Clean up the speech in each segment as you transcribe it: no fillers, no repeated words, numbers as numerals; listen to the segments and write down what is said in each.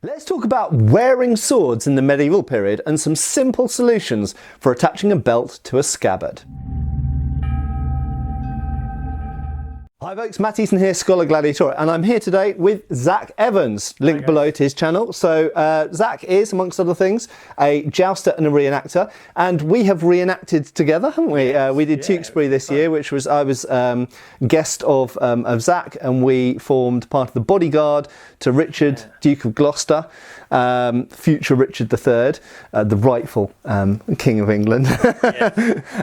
Let's talk about wearing swords in the medieval period and some simple solutions for attaching a belt to a scabbard. Hi folks, Matt Easton here, Schola Gladiatoria, and I'm here today with Zach Evans, link below to his channel. So Zach is, amongst other things, a jouster and a reenactor, and we have reenacted together, haven't we? Yes, we did Tewkesbury this year, which was, I was guest of Zach, and we formed part of the bodyguard to Richard, Duke of Gloucester, future Richard III, the rightful King of England.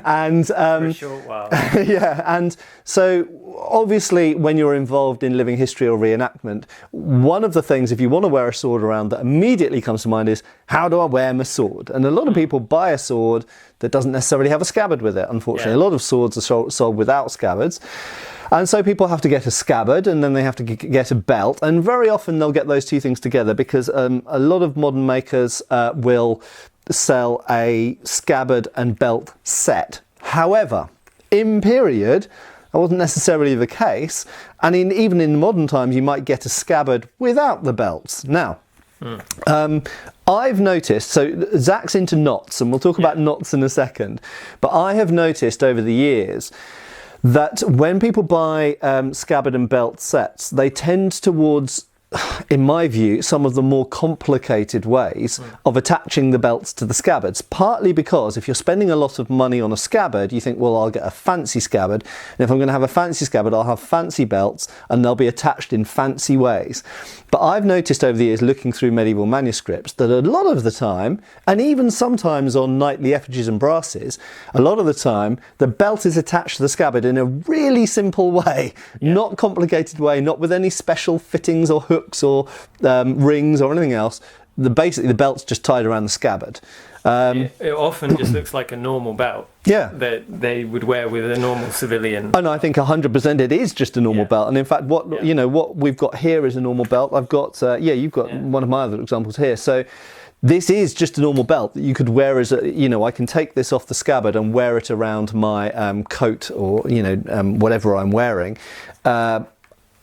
And for a short while. yeah, and so obviously when you're involved in living history or reenactment, one of the things, if you want to wear a sword around, that immediately comes to mind is, how do I wear my sword? And a lot of people buy a sword that doesn't necessarily have a scabbard with it, unfortunately. A lot of swords are sold without scabbards. And so people have to get a scabbard, and then they have to get a belt, and very often they'll get those two things together because a lot of modern makers will sell a scabbard and belt set. However, in period, that wasn't necessarily the case, and even in modern times you might get a scabbard without the belts. Now, I've noticed, so Zach's into knots, and we'll talk about knots in a second, but I have noticed over the years that when people buy scabbard and belt sets, they tend towards, in my view, some of the more complicated ways of attaching the belts to the scabbards. Partly because if you're spending a lot of money on a scabbard, you think, well, I'll get a fancy scabbard, and if I'm going to have a fancy scabbard, I'll have fancy belts, and they'll be attached in fancy ways. But I've noticed over the years, looking through medieval manuscripts, that a lot of the time, and even sometimes on knightly effigies and brasses, a lot of the time, the belt is attached to the scabbard in a really simple way, not complicated way, not with any special fittings or hooks or rings or anything else. Basically, the belt's just tied around the scabbard. It often just looks like a normal belt that they would wear with a normal civilian. And I think 100% it is just a normal belt. And in fact, what what we've got here is a normal belt. I've got you've got one of my other examples here. So this is just a normal belt that you could wear as a, I can take this off the scabbard and wear it around my coat or whatever I'm wearing.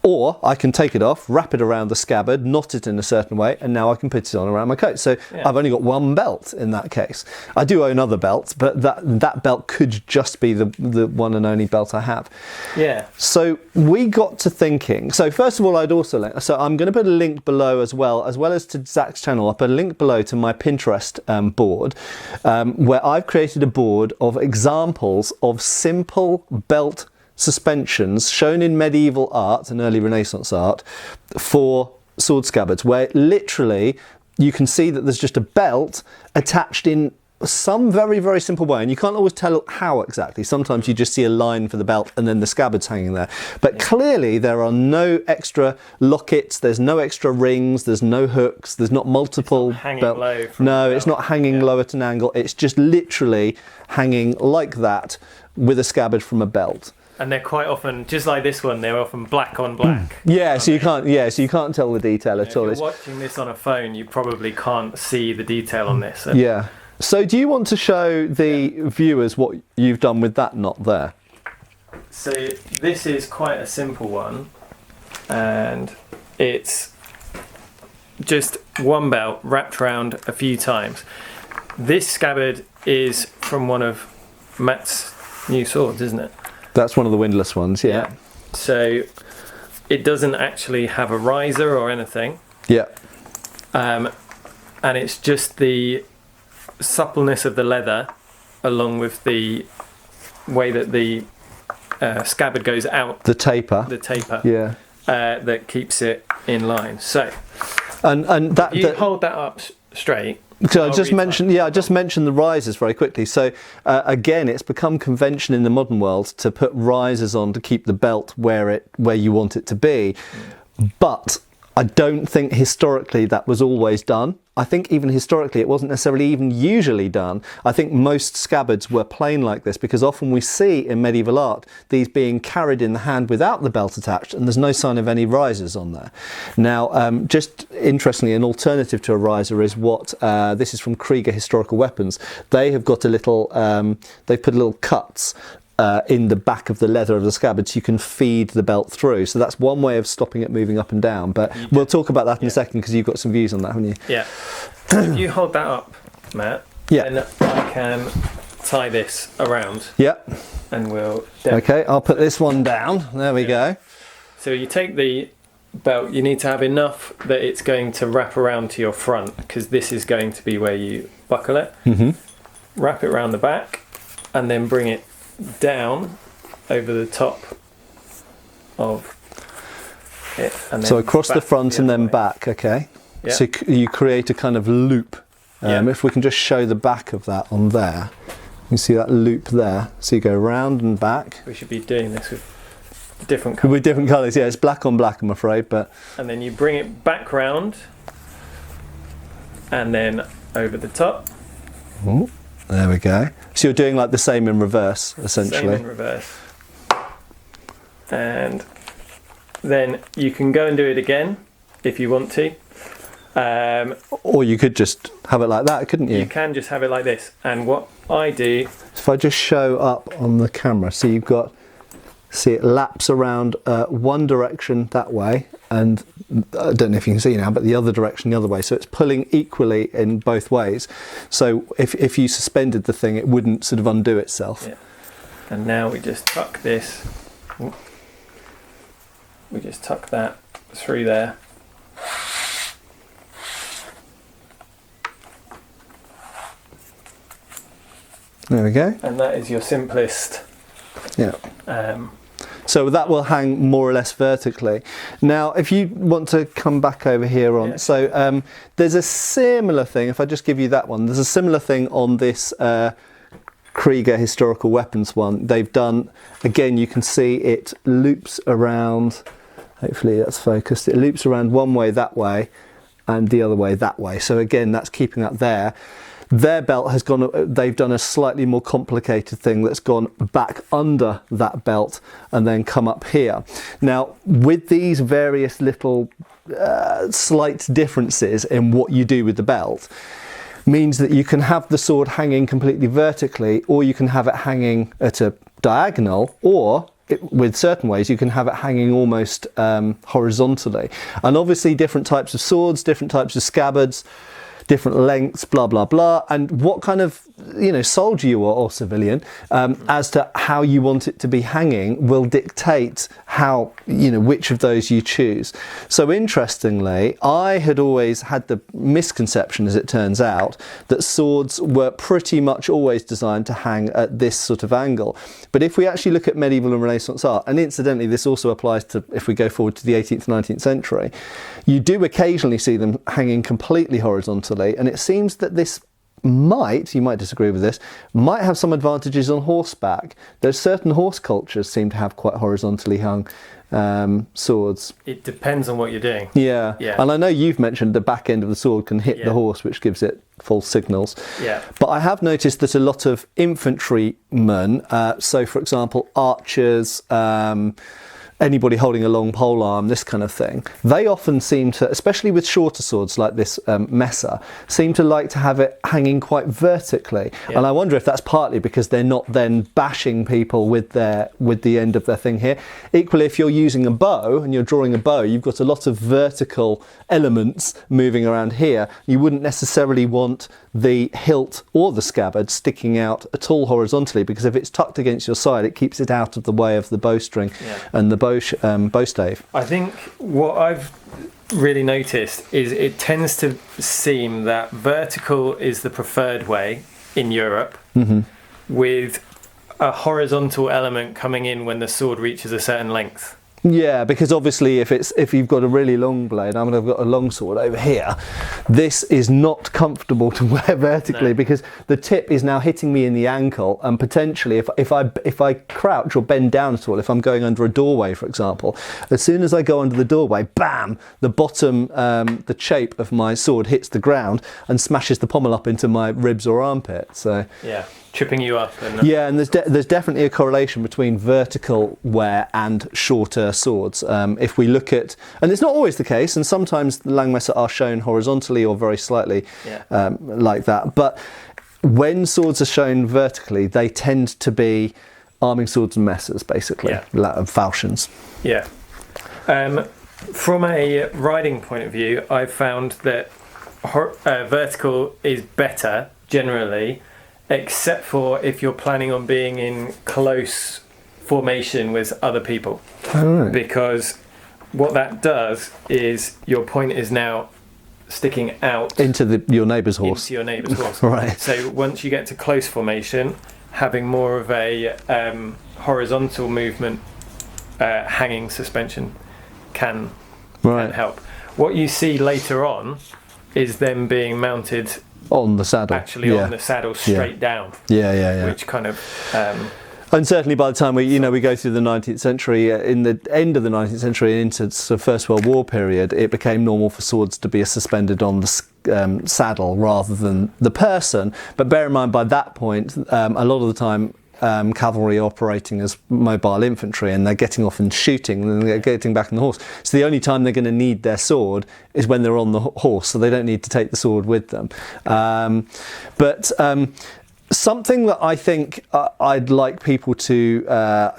Or I can take it off, wrap it around the scabbard, knot it in a certain way, and now I can put it on around my coat. So I've only got one belt in that case. I do own other belts, but that belt could just be the one and only belt I have. Yeah. So we got to thinking. So first of all, I'd also so I'm going to put a link below as well as to Zach's channel. I'll put a link below to my Pinterest board, where I've created a board of examples of simple belt suspensions shown in medieval art and early Renaissance art for sword scabbards, where literally you can see that there's just a belt attached in some very, very simple way, and you can't always tell how exactly. Sometimes you just see a line for the belt and then the scabbard's hanging there. But clearly there are no extra lockets, there's no extra rings, there's no hooks, there's not multiple belts. No, it's not hanging low at an angle, it's just literally hanging like that with a scabbard from a belt. And they're quite often, just like this one, they're often black on black. So you can't tell the detail at all. If you're watching this on a phone, you probably can't see the detail on this. So do you want to show the viewers what you've done with that knot there? So this is quite a simple one, and it's just one belt wrapped around a few times. This scabbard is from one of Matt's new swords, isn't it? That's one of the windlass ones, yeah. So it doesn't actually have a riser or anything. And it's just the suppleness of the leather along with the way that the scabbard goes out. The taper. That keeps it in line. So and that you hold that up straight. So I just mentioned the risers very quickly. So again, it's become convention in the modern world to put risers on to keep the belt where you want it to be. But I don't think historically that was always done. I think even historically it wasn't necessarily even usually done. I think most scabbards were plain like this because often we see in medieval art these being carried in the hand without the belt attached, and there's no sign of any risers on there. Now, just interestingly, an alternative to a riser is what, this is from Krieger Historical Weapons. They have got a little, they've put little cuts in the back of the leather of the scabbard, so you can feed the belt through. So that's one way of stopping it moving up and down. But we'll talk about that in a second, because you've got some views on that, haven't you? Yeah. If you hold that up, Matt, then I can tie this around. Yeah. And we'll... Okay, I'll put this one down. There we go. So you take the belt, you need to have enough that it's going to wrap around to your front, because this is going to be where you buckle it. Wrap it around the back, and then bring it down over the top of it. And then so across the front and then back, okay. Yeah. So you create a kind of loop. If we can just show the back of that on there. You see that loop there. So you go round and back. We should be doing this with different colours. With different colours, yeah. It's black on black, I'm afraid. But and then you bring it back round, and then over the top. Ooh, there we go. So you're doing like the same in reverse, essentially. Same in reverse. And then you can go and do it again if you want to. Or you could just have it like that, couldn't you? You can just have it like this. And what I do... If I just show up on the camera, so you've got... See, it laps around one direction that way, and I don't know if you can see now, but the other direction the other way. So it's pulling equally in both ways. So if you suspended the thing, it wouldn't sort of undo itself. Yeah. And now we just tuck this. We just tuck that through there. There we go. And that is your simplest. Yeah. So that will hang more or less vertically. Now, if you want to come back over here on, so there's a similar thing, if I just give you that one, there's a similar thing on this Krieger historical weapons one. They've done, again, you can see it loops around, hopefully that's focused, it loops around one way that way and the other way that way. So again, that's keeping that there. Their belt has gone, they've done a slightly more complicated thing that's gone back under that belt and then come up here. Now, with these various little slight differences in what you do with the belt, means that you can have the sword hanging completely vertically, or you can have it hanging at a diagonal, or with certain ways you can have it hanging almost horizontally. And obviously different types of swords, different types of scabbards, different lengths, blah, blah, blah, and what kind of, soldier you are or civilian, as to how you want it to be hanging will dictate how, which of those you choose. So interestingly, I had always had the misconception, as it turns out, that swords were pretty much always designed to hang at this sort of angle. But if we actually look at medieval and Renaissance art, and incidentally this also applies to, if we go forward to the 18th, 19th century, you do occasionally see them hanging completely horizontally, and it seems that this might, you might disagree with this, might have some advantages on horseback. There's certain horse cultures seem to have quite horizontally hung swords. It depends on what you're doing. Yeah, and I know you've mentioned the back end of the sword can hit the horse, which gives it false signals. Yeah. But I have noticed that a lot of infantrymen, so for example archers, anybody holding a long pole arm, this kind of thing, they often seem to, especially with shorter swords like this Messer, seem to like to have it hanging quite vertically. And I wonder if that's partly because they're not then bashing people with the end of their thing here. Equally, if you're using a bow and you're drawing a bow, you've got a lot of vertical elements moving around here. You wouldn't necessarily want the hilt or the scabbard sticking out at all horizontally, because if it's tucked against your side, it keeps it out of the way of the bowstring and the bow stave. I think what I've really noticed is it tends to seem that vertical is the preferred way in Europe, with a horizontal element coming in when the sword reaches a certain length. Yeah, because obviously if you've got a really long blade, I've got a long sword over here, this is not comfortable to wear vertically, because the tip is now hitting me in the ankle, and potentially if I crouch or bend down at all, if I'm going under a doorway, for example, as soon as I go under the doorway, bam, the bottom, the chape of my sword hits the ground and smashes the pommel up into my ribs or armpit. So tripping you up. And there's definitely a correlation between vertical wear and shorter swords. If we look at, and it's not always the case, and sometimes the Langmesser are shown horizontally or very slightly like that, but when swords are shown vertically, they tend to be arming swords and messes, basically, falchions. Yeah. From a riding point of view, I've found that vertical is better generally, except for if you're planning on being in close formation with other people. Oh, right. Because what that does is your point is now sticking out into your neighbour's horse. Right. So once you get to close formation, having more of a horizontal movement, hanging suspension can help. What you see later on is them being mounted on the saddle. Actually, on the saddle, straight down. Yeah. Which kind of. And certainly by the time we go through the 19th century, in the end of the 19th century into the First World War period, it became normal for swords to be suspended on the saddle rather than the person. But bear in mind, by that point, a lot of the time, cavalry are operating as mobile infantry, and they're getting off and shooting, and then they're getting back on the horse. So the only time they're going to need their sword is when they're on the horse, so they don't need to take the sword with them. Something that I think I'd like people to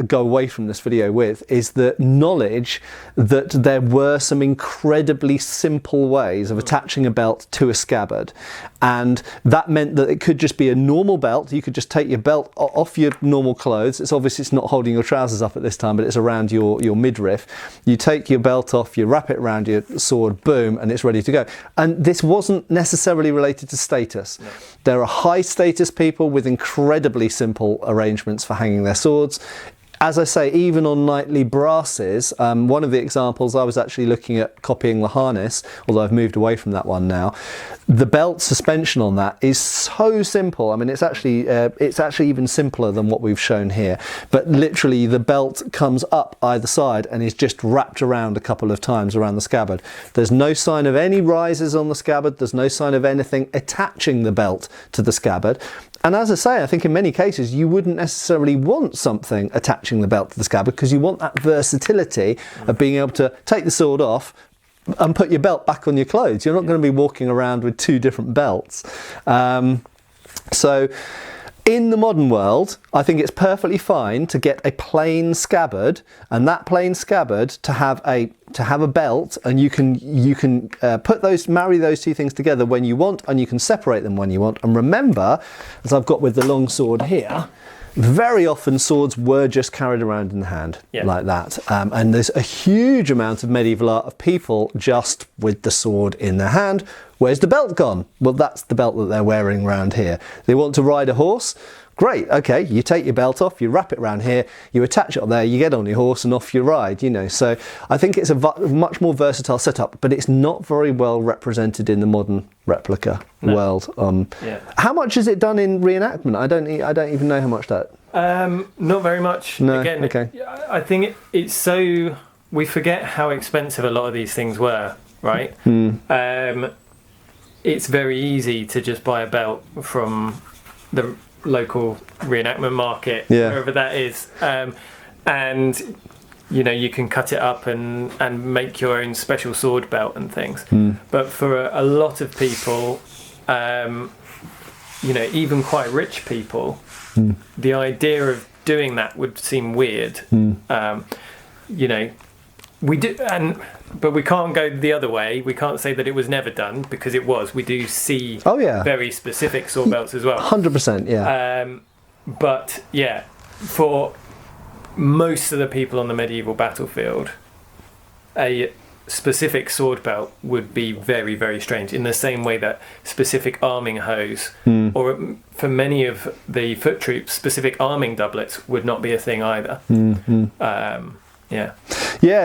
go away from this video with is the knowledge that there were some incredibly simple ways of attaching a belt to a scabbard, and that meant that it could just be a normal belt. You could just take your belt off your normal clothes. It's not holding your trousers up at this time, but it's around your midriff. You take your belt off, you wrap it around your sword, boom, and it's ready to go. And this wasn't necessarily related to status. No. There are high status people with incredibly simple arrangements for hanging their swords. As I say, even on knightly brasses, one of the examples, I was actually looking at copying the harness, although I've moved away from that one now. The belt suspension on that is so simple. I mean, it's actually even simpler than what we've shown here. But literally, the belt comes up either side and is just wrapped around a couple of times around the scabbard. There's no sign of any rises on the scabbard. There's no sign of anything attaching the belt to the scabbard. And as I say, I think in many cases you wouldn't necessarily want something attaching the belt to the scabbard, because you want that versatility of being able to take the sword off and put your belt back on your clothes. You're not going to be walking around with two different belts. So in the modern world, I think it's perfectly fine to get a plain scabbard, and that plain scabbard to have a belt, and you can marry those two things together when you want, and you can separate them when you want. And remember, as I've got with the long sword here, very often swords were just carried around in the hand like that. And there's a huge amount of medieval art of people just with the sword in their hand. Where's the belt gone? Well, that's the belt that they're wearing around here. They want to ride a horse? Great, okay, you take your belt off, you wrap it around here, you attach it up there, you get on your horse and off you ride, So I think it's a much more versatile setup, but it's not very well represented in the modern replica world. How much is it done in reenactment? I don't even know how much that. Not very much. No, again, okay. I think it's so, we forget how expensive a lot of these things were, right? It's very easy to just buy a belt from the local reenactment market, wherever that is, and you can cut it up and make your own special sword belt and things. But for a lot of people, even quite rich people, the idea of doing that would seem weird. We do, but we can't go the other way. We can't say that it was never done, because it was. We do see very specific sword belts as well. 100%, yeah. But yeah, for most of the people on the medieval battlefield, a specific sword belt would be very, very strange, in the same way that specific arming hose, or for many of the foot troops, specific arming doublets would not be a thing either.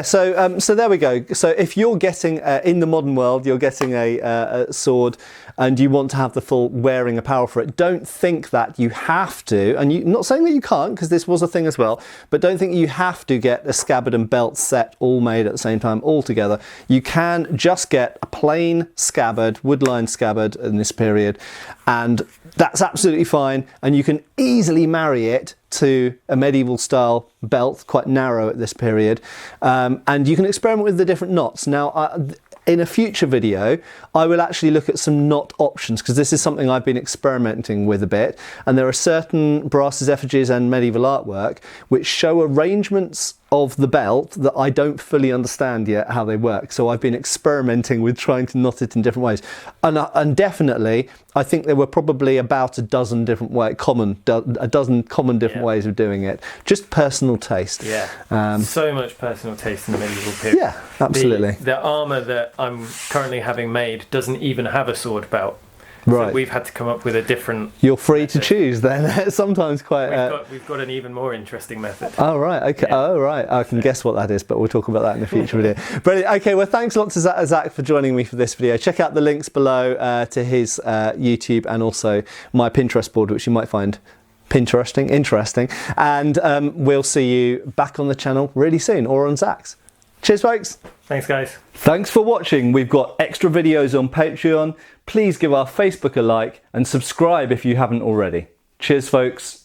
So there we go. So if you're getting in the modern world, you're getting a sword, and you want to have the full wearing apparel for it, don't think that you have to, and you're not saying that you can't, because this was a thing as well, but don't think you have to get a scabbard and belt set all made at the same time all together. You can just get a plain scabbard, wood-lined scabbard in this period, and that's absolutely fine, and you can easily marry it to a medieval style belt, quite narrow at this period, and you can experiment with the different knots. Now, in a future video, I will actually look at some knot options, because this is something I've been experimenting with a bit. And there are certain brasses, effigies and medieval artwork which show arrangements of the belt that I don't fully understand yet how they work. So I've been experimenting with trying to knot it in different ways. And definitely, I think there were probably about a dozen different common different ways of doing it. Just personal taste. Yeah. So much personal taste in the medieval period. Yeah, absolutely. The armour that I'm currently having made doesn't even have a sword belt. Right. So we've had to come up with a different... You're free to choose then. Sometimes quite... We've got an even more interesting method. Oh, right. Okay. Yeah. Oh, right. I can guess what that is, but we'll talk about that in a future video. Brilliant. Okay, well, thanks a lot to Zach for joining me for this video. Check out the links below to his YouTube and also my Pinterest board, which you might find interesting. And we'll see you back on the channel really soon, or on Zach's. Cheers, folks. Thanks, guys. Thanks for watching. We've got extra videos on Patreon. Please give our Facebook a like and subscribe if you haven't already. Cheers, folks.